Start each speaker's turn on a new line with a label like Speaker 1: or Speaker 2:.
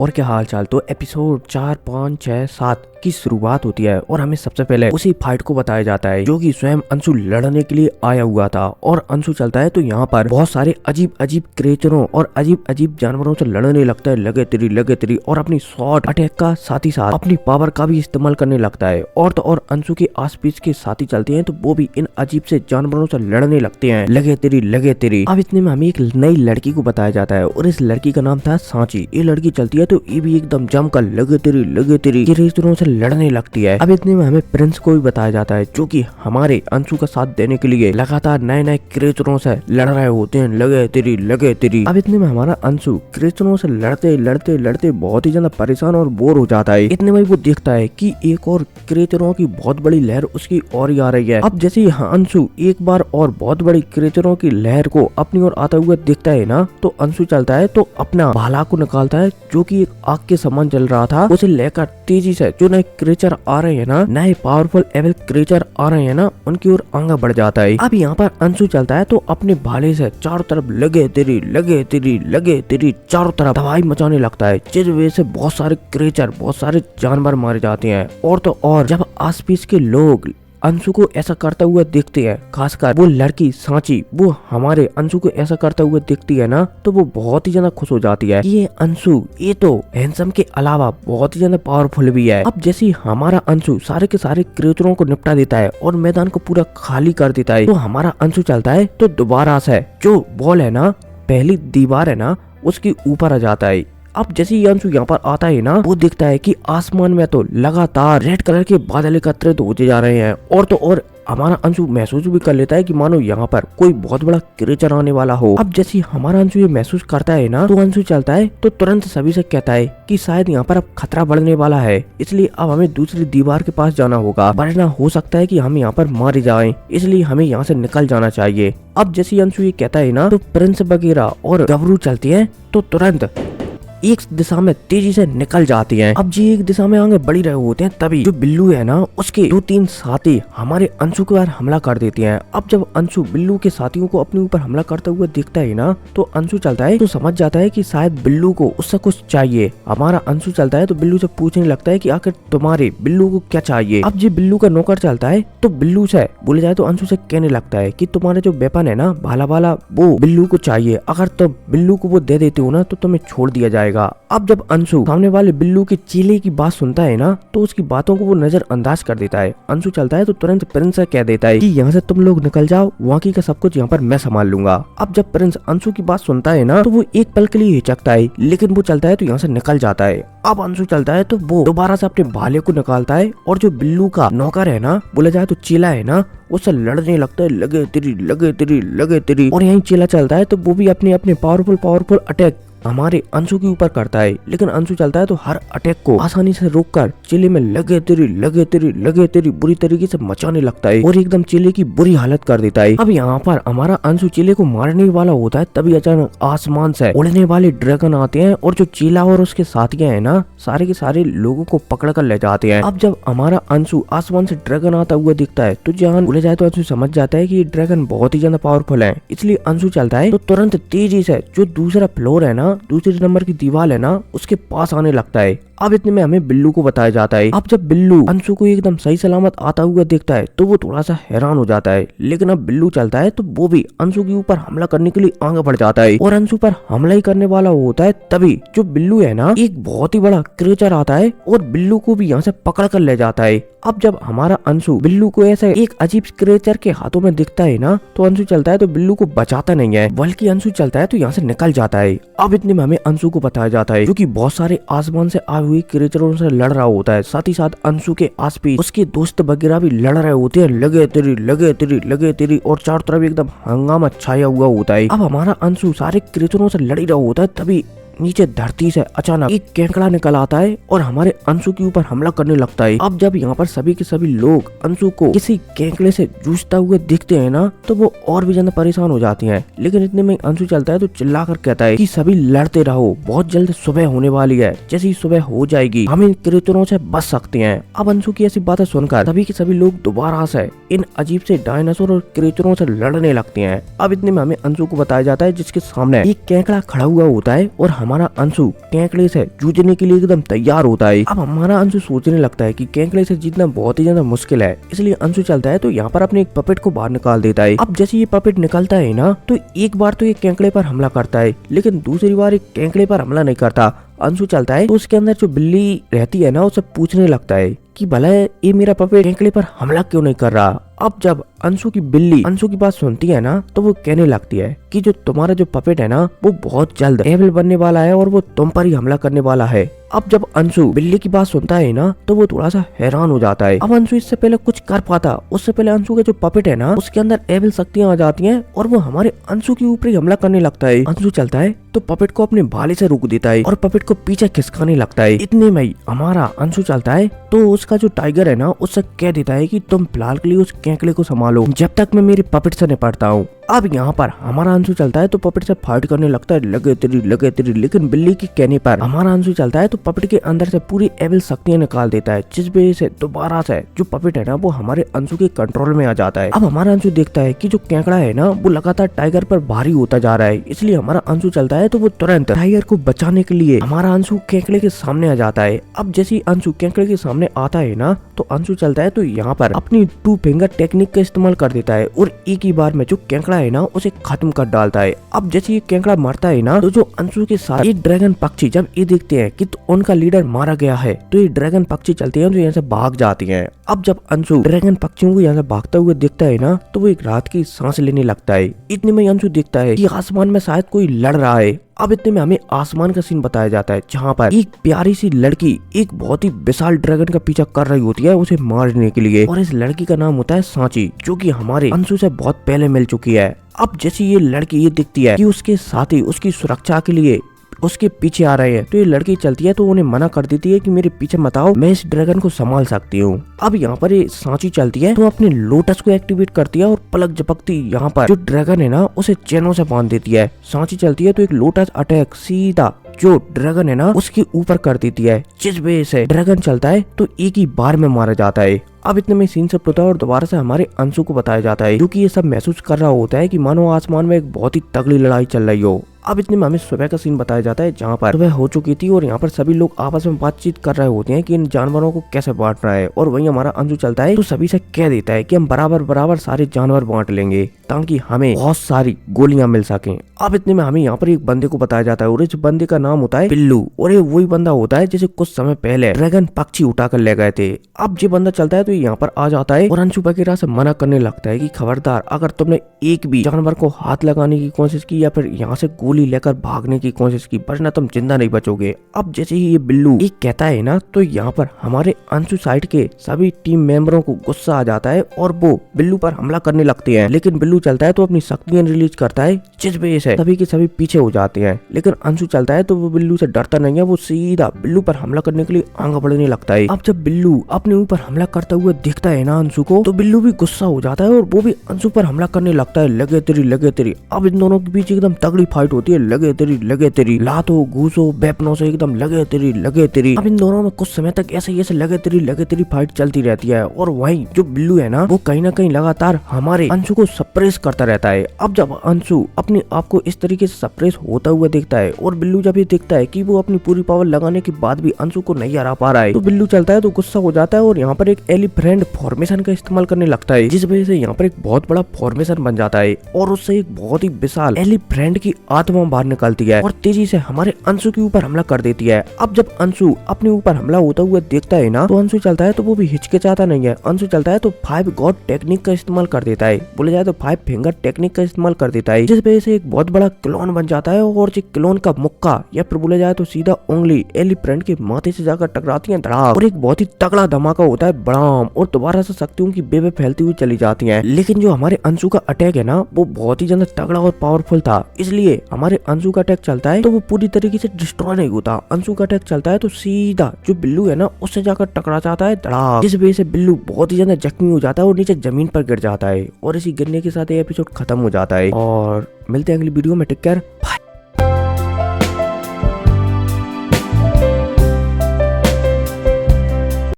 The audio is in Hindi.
Speaker 1: और क्या हाल चाल। तो एपिसोड 4, 5, 6, 7 की शुरुआत होती है और हमें सबसे पहले उसी फाइट को बताया जाता है जो कि स्वयं अंशु लड़ने के लिए आया हुआ था। और अंशु चलता है तो यहाँ पर बहुत सारे अजीब अजीब क्रिएचरों और अजीब अजीब जानवरों से लड़ने लगता है, लगे तेरी और अपनी शॉर्ट अटैक का साथ ही साथ अपनी पावर का भी इस्तेमाल करने लगता है। और तो और अंशु के आस पास के साथी चलते हैं तो वो भी इन अजीब से जानवरों से लड़ने लगते हैं, लगे तेरी। अब इतने में हमें एक नई लड़की को बताया जाता है और इस लड़की का नाम था सांची। ये लड़की चलती है तो ये भी एकदम जमकर लगे तेरी क्रिएचरों से लड़ने लगती है। अब इतने में हमें प्रिंस को भी बताया जाता है जो कि हमारे अंशु का साथ देने के लिए लगातार नए क्रिएचरों से लड़ रहे होते हैं, लगे तेरी। अब इतने में हमारा अंशु क्रिएचरों से लड़ते बहुत ही ज्यादा परेशान और बोर हो जाता है। इतने में वो देखता है कि एक और क्रिएचरों की बहुत बड़ी लहर उसकी ओर ही आ रही है। अब जैसे ही अंशु एक बार और बहुत बड़ी क्रिएचरों की लहर को अपनी ओर आता हुआ देखता है ना, तो अंशु चलता है तो अपना भाला को निकालता है जो कि एक आग के समान जल रहा था, उसे लेकर तेजी से जो नए क्रिएचर आ रहे हैं ना, नए पावरफुल एविल क्रिएचर आ रहे हैं ना, उनकी ओर आगे बढ़ जाता है। अब यहाँ पर अंशु चलता है तो अपने भाले से चारों तरफ लगे तेरी चारों तरफ तबाही मचाने लगता है, जिस वजह से बहुत सारे क्रिएचर, बहुत सारे जानवर मारे जाते हैं। और तो और जब आसपास के लोग अंशु को ऐसा करता हुआ देखते हैं, खासकर वो लड़की सांची, वो हमारे अंशु को ऐसा करता हुआ देखती है ना, तो वो बहुत ही ज्यादा खुश हो जाती है। ये अंशु ये तो हैंडसम के अलावा बहुत ही ज्यादा पावरफुल भी है। अब जैसे हमारा अंशु सारे के सारे क्रिएचरों को निपटा देता है और मैदान को पूरा खाली कर देता है, तो हमारा अंशु चलता है तो दोबारा से जो बॉल है ना, पहली दीवार है ना, उसके ऊपर आ जाता है। अब जैसे ही अंशु यहाँ पर आता है ना, वो देखता है कि आसमान में तो लगातार रेड कलर के बादल एकत्रित होते जा रहे हैं। और तो और हमारा अंशु महसूस भी कर लेता है कि मानो यहाँ पर कोई बहुत बड़ा क्रिएचर आने वाला हो। अब जैसे हमारा अंशु ये महसूस करता है ना, तो अंशु चलता है तो तुरंत सभी से कहता है कि शायद यहाँ पर अब खतरा बढ़ने वाला है, इसलिए अब हमें दूसरी दीवार के पास जाना होगा, वरना हो सकता है कि हम यहाँ पर मारे जाएं, इसलिए हमें यहाँ से निकल जाना चाहिए। अब जैसे अंशु ये कहता है ना, तो प्रिंस वगैरह और गबरू चलते हैं तो तुरंत एक दिशा में तेजी से निकल जाती हैं। अब जी एक दिशा में आगे बढ़ी रहे होते हैं, तभी जो बिल्लू है ना, उसके 2-3 साथी हमारे अंशु के ऊपर हमला कर देते हैं। अब जब अंशु बिल्लू के साथियों को अपने ऊपर हमला करते हुए देखता है ना, तो अंशु चलता है तो समझ जाता है कि शायद बिल्लू को उससे कुछ चाहिए। हमारा अंशु चलता है तो बिल्लू से पूछने लगता है कि आखिर तुम्हारे बिल्लू को क्या चाहिए। अब जी बिल्लू का नौकर चलता है तो बिल्लू से बोले जाए तो अंशु से कहने लगता है कि तुम्हारे जो वेपन है ना, भाला वो बिल्लू को चाहिए, अगर तुम बिल्लू को वो दे देते हो ना, तो तुम्हें छोड़ दिया जाएगा। अब जब अंशु सामने वाले बिल्लू के चेले की बात सुनता है ना, तो उसकी बातों को वो नजरअंदाज कर देता है। अंशु चलता है तो तुरंत प्रिंस से कह देता है कि यहाँ से तुम लोग निकल जाओ, बाकी का सब कुछ यहाँ पर मैं संभाल लूंगा। अब जब प्रिंस अंशु की बात सुनता है ना, तो वो एक पल के लिए हिचकता है, लेकिन वो चलता है तो यहाँ से निकल जाता है। अब अंशु चलता है तो वो दोबारा से अपने भाले को निकालता है और जो बिल्लू का नौकर है ना, बोला जाए तो चेला है ना, उससे लड़ने लगता है, लगे तेरी। और यही चेला चलता है तो वो भी अपने पावरफुल अटैक हमारे अंशु के ऊपर करता है, लेकिन अंशु चलता है तो हर अटैक को आसानी से रोककर चेले में लगे तेरी बुरी तरीके से मचाने लगता है और एकदम चेले की बुरी हालत कर देता है। अब यहाँ पर हमारा अंशु चेले को मारने वाला होता है, तभी अचानक आसमान से उड़ने वाले ड्रैगन आते हैं और जो चेला और उसके साथियां है ना, सारे के सारे लोगों को पकड़ कर ले जाते हैं। अब जब हमारा अंशु आसमान से ड्रैगन आता हुआ दिखता है, तो जहाँ बोले जाए तो अंशु समझ जाता है कि ये ड्रैगन बहुत ही ज्यादा पावरफुल है, इसलिए अंशु चलता है तो तुरंत तेजी से जो दूसरा फ्लोर है ना, दूसरे नंबर की दीवार है ना, उसके पास आने लगता है। अब इतने में हमें बिल्लू को बताया जाता है। अब जब बिल्लू अंशु को एकदम सही सलामत आता हुआ देखता है तो वो थोड़ा सा हैरान हो जाता है, लेकिन अब बिल्लू चलता है तो वो भी अंशु के ऊपर हमला करने के लिए आगे बढ़ जाता है और अंशु पर हमला ही करने वाला होता है। तभी जो बिल्लू है ना, एक बहुत ही बड़ा क्रिएचर आता है और बिल्लू को भी यहाँ से पकड़ कर ले जाता है। अब जब हमारा अंशु बिल्लू को ऐसे एक अजीब क्रिएचर के हाथों में दिखता है ना, तो अंशु चलता है तो बिल्लू को बचाता नहीं है, बल्कि अंशु चलता है तो यहाँ से निकल जाता है। अब इतने में हमें अंशु को बताया जाता है जो कि बहुत सारे आसमान से आए हुए क्रिएचरों से लड़ रहा होता है, साथ ही साथ अंशु के आसपास उसके दोस्त वगैरह भी लड़ रहे होते हैं, लगे तेरी और चारों तरफ एकदम हंगामा छाया हुआ होता है। अब हमारा अंशु सारे क्रिएचरों से लड़ रहा होता है, तभी नीचे धरती से अचानक एक केकड़ा निकल आता है और हमारे अंशु के ऊपर हमला करने लगता है। अब जब यहाँ पर सभी के सभी लोग अंशु को किसी केकड़े से जूझता हुए दिखते हैं ना, तो वो और भी ज्यादा परेशान हो जाती हैं। लेकिन इतने में अंशु चलता है तो चिल्लाकर कहता है कि सभी लड़ते रहो, बहुत जल्द सुबह होने वाली है, जैसे ही सुबह हो जाएगी हम इन क्रिएचरों से बच सकते हैं। अब अंशु की ऐसी बातें सुनकर सभी के सभी लोग दोबारा से इन अजीब से डायनासोर और क्रिएचरों से लड़ने लगते हैं। अब इतने में हमें अंशु को बताया जाता है जिसके सामने एक केकड़ा खड़ा हुआ होता है और हमारा अंशु केकड़े से जूझने के लिए एकदम तैयार होता है। अब हमारा अंशु सोचने लगता है कि केकड़े से जीतना बहुत ही ज्यादा मुश्किल है, इसलिए अंशु चलता है तो यहाँ पर अपने एक पपेट को बाहर निकाल देता है। अब जैसे ये पपेट निकलता है ना, तो एक बार तो ये केकड़े पर हमला करता है, लेकिन दूसरी बार एक केकड़े पर हमला नहीं करता। अंशु चलता है तो उसके अंदर जो बिल्ली रहती है ना, उससे पूछने लगता है कि भला ये मेरा पपेट केकड़े पर हमला क्यों नहीं कर रहा। अब जब अंशु की बिल्ली अंशु की बात सुनती है ना, तो वो कहने लगती है कि जो तुम्हारा जो पपेट है ना, वो बहुत जल्द एबल बनने वाला है और वो तुम पर ही हमला करने वाला है। अब जब अंशु बिल्ली की बात सुनता है ना, तो वो थोड़ा सा हैरान हो जाता है। अब अंशु इससे पहले कुछ कर पाता, उससे पहले अंशु के जो पपेट है ना, उसके अंदर एबल शक्तियां आ जाती हैं और वो हमारे अंशु के ऊपर ही हमला करने लगता है। अंशु चलता है तो पपेट को अपने भाले से रोक देता है और पपेट को पीछे खिसकाने लगता है। इतने में ही हमारा अंशु चलता है तो उसका जो टाइगर है ना, उससे कह देता है कि तुम फिलहाल के लिए उस केकड़े को संभालो, जब तक मैं मेरे पपेट से निपटता हूँ। अब यहाँ पर हमारा अंशु चलता है तो पपेट से फाइट करने लगता है, लगे तेरी, लेकिन बिल्ली के कहने पर हमारा अंशु चलता है तो पपेट के अंदर से पूरी एबल शक्तियां निकाल देता है, जिस वजह से दोबारा से जो पपेट है ना, वो हमारे अंशु के कंट्रोल में आ जाता है। अब हमारा अंशु देखता है कि जो केकड़ा है ना, वो लगातार टाइगर पर भारी होता जा रहा है, इसलिए हमारा अंशु चलता है तो वो तुरंत टाइगर को बचाने के लिए हमारा अंशु केकड़े के सामने आ जाता है। अब जैसे ही अंशु केकड़े के सामने आता है ना, तो अंशु चलता है तो यहाँ पर अपनी 2 फिंगर टेक्निक का इस्तेमाल कर देता है और एक ही बार में जो केकड़ा है ना, उसे खत्म कर डालता है। अब जैसे ये केकड़ा मरता है ना, तो जो अंशु के साथ ये ड्रैगन पक्षी जब ये देखते हैं कि तो उनका लीडर मारा गया है, तो ये ड्रैगन पक्षी चलते हैं तो यहाँ से भाग जाती हैं। अब जब अंशु ड्रैगन पक्षियों को यहाँ से भागते हुए देखता है ना, तो वो एक रात की सांस लेने लगता है। इतने में अंशु देखता है कि आसमान में शायद कोई लड़ रहा है। अब इतने में हमें आसमान का सीन बताया जाता है, जहाँ पर एक प्यारी सी लड़की एक बहुत ही विशाल ड्रैगन का पीछा कर रही होती है उसे मारने के लिए, और इस लड़की का नाम होता है सांची, जो कि हमारे अंशु से बहुत पहले मिल चुकी है। अब जैसे ये लड़की ये दिखती है कि उसके साथी उसकी सुरक्षा के लिए उसके पीछे आ रहे हैं, तो ये लड़की चलती है तो उन्हें मना कर देती है कि मेरे पीछे मत आओ, मैं इस ड्रैगन को संभाल सकती हूँ। अब यहाँ पर ये सांची चलती है तो अपने लोटस को एक्टिवेट करती है और पलक झपकती यहाँ पर जो ड्रैगन है ना, उसे चैनों से बांध देती है। सांची चलती है तो एक लोटस अटैक सीधा जो ड्रैगन है ना, उसके ऊपर कर देती है, जिस वजह से ड्रैगन चलता है तो एक ही बार में मारा जाता है। अब इतने में सीन सब होता है और दोबारा से हमारे अंशु को बताया जाता है, क्योंकि ये सब महसूस कर रहा होता है कि मानो आसमान में एक बहुत ही तगड़ी लड़ाई चल रही हो। अब इतने में हमें सुबह का सीन बताया जाता है, जहाँ पर सुबह हो चुकी थी और यहाँ पर सभी लोग आपस में बातचीत कर रहे होते हैं कि इन जानवरों को कैसे बांटना है। और वहीं हमारा अंशु चलता है तो सभी से कह देता है कि हम बराबर सारे जानवर बांट लेंगे, ताकि हमें बहुत सारी गोलियां मिल सकें। अब इतने में हमें यहाँ पर एक बंदे को बताया जाता है और इस बंदे का नाम होता है पिल्लू, और ये वही बंदा होता है जिसे कुछ समय पहले ड्रैगन पक्षी उठा कर ले गए थे। अब ये बंदा चलता है तो यहाँ पर आ जाता है और अंशु वगैरह से मना करने लगता है कि खबरदार, अगर तुमने एक भी जानवर को हाथ लगाने की कोशिश की या फिर यहाँ से गोली लेकर भागने की कोशिश की, वरना तुम जिंदा नहीं बचोगे। अब जैसे ही ये बिल्लू एक कहता है ना, तो यहाँ पर हमारे अंशु साइड के सभी टीम मेंबरों को गुस्सा आ जाता है और वो बिल्लू पर हमला करने लगते हैं। लेकिन बिल्लू चलता है तो अपनी शक्तियां रिलीज करता है, जिस वजह से सभी के सभी पीछे हो जाते हैं। लेकिन अंशु चलता है तो वो बिल्लू से डरता नहीं है, वो सीधा बिल्लू पर हमला करने के लिए आगे बढ़ने लगता है। अब जब बिल्लू अपने ऊपर हमला करता हुआ दिखता है ना अंशु को, तो बिल्लू भी गुस्सा हो जाता है और वो भी अंशु पर हमला करने लगता है, लगे तेरी। अब इन दोनों के बीच एकदम तगड़ी फाइट होती है, लगे तेरी लातों घूसों वेपनों से एकदम लगे तेरी। अब इन दोनों में कुछ समय तक ऐसे लगे तेरी फाइट चलती रहती है। और वहीं जो बिल्लू है ना, वो कहीं ना कहीं लगातार हमारे अंशु को सप्रेस करता रहता है। अब जब अंशु अपने आप को इस तरीके से सप्रेस होता हुआ देखता है और बिल्लू जब ये देखता है कि वो अपनी पूरी पावर लगाने के बाद भी अंशु को नहीं हरा पा रहा है, तो बिल्लू चलता है तो गुस्सा हो जाता है और यहाँ पर एक एलिफेंट फॉर्मेशन का इस्तेमाल करने लगता है, जिस वजह से यहाँ पर एक बहुत बड़ा फॉर्मेशन बन जाता है और उससे एक बहुत ही विशाल एलिफेंट की आत्मा बाहर निकलती है और तेजी से हमारे अंशु के ऊपर हमला कर देती है। अब जब अंशु अपने ऊपर हमला होता हुआ देखता है ना, तो अंशु चलता है तो वो भी हिचकिचाता नहीं है। अंशु चलता है तो 5 गॉड टेक्निक का इस्तेमाल कर देता है, बोले जाए तो 5 फिंगर टेक्निक का इस्तेमाल कर देता है, जिस वजह से एक बहुत बड़ा क्लोन बन जाता है और जो क्लोन का मुक्का या फिर बोले जाए तो सीधा उंगली एलिफेंट के माथे से जाकर टकराती है धड़ाक, और एक बहुत ही तगड़ा धमाका होता है बड़ाम, और दोबारा से शक्तियों की बेबे फैलती हुई चली जाती है। लेकिन जो हमारे अंशु का अटैक है ना, वो बहुत ही ज्यादा तगड़ा और पावरफुल था, इसलिए हमारे अंशु का अटैक चलता है तो वो पूरी तरीके से डिस्ट्रॉय नहीं होता। अंशु का अटैक चलता है तो सीधा जो बिल्लू है ना, उससे जाकर टकरा जाता है धड़ाक, जिस वजह से बिल्लू बहुत ही ज्यादा जख्मी हो जाता है और नीचे जमीन पर गिर जाता है। और इसी गिरने के साथ ये एपिसोड खत्म हो जाता है। और मिलते हैं अगली वीडियो में, टेक केयर, बाय।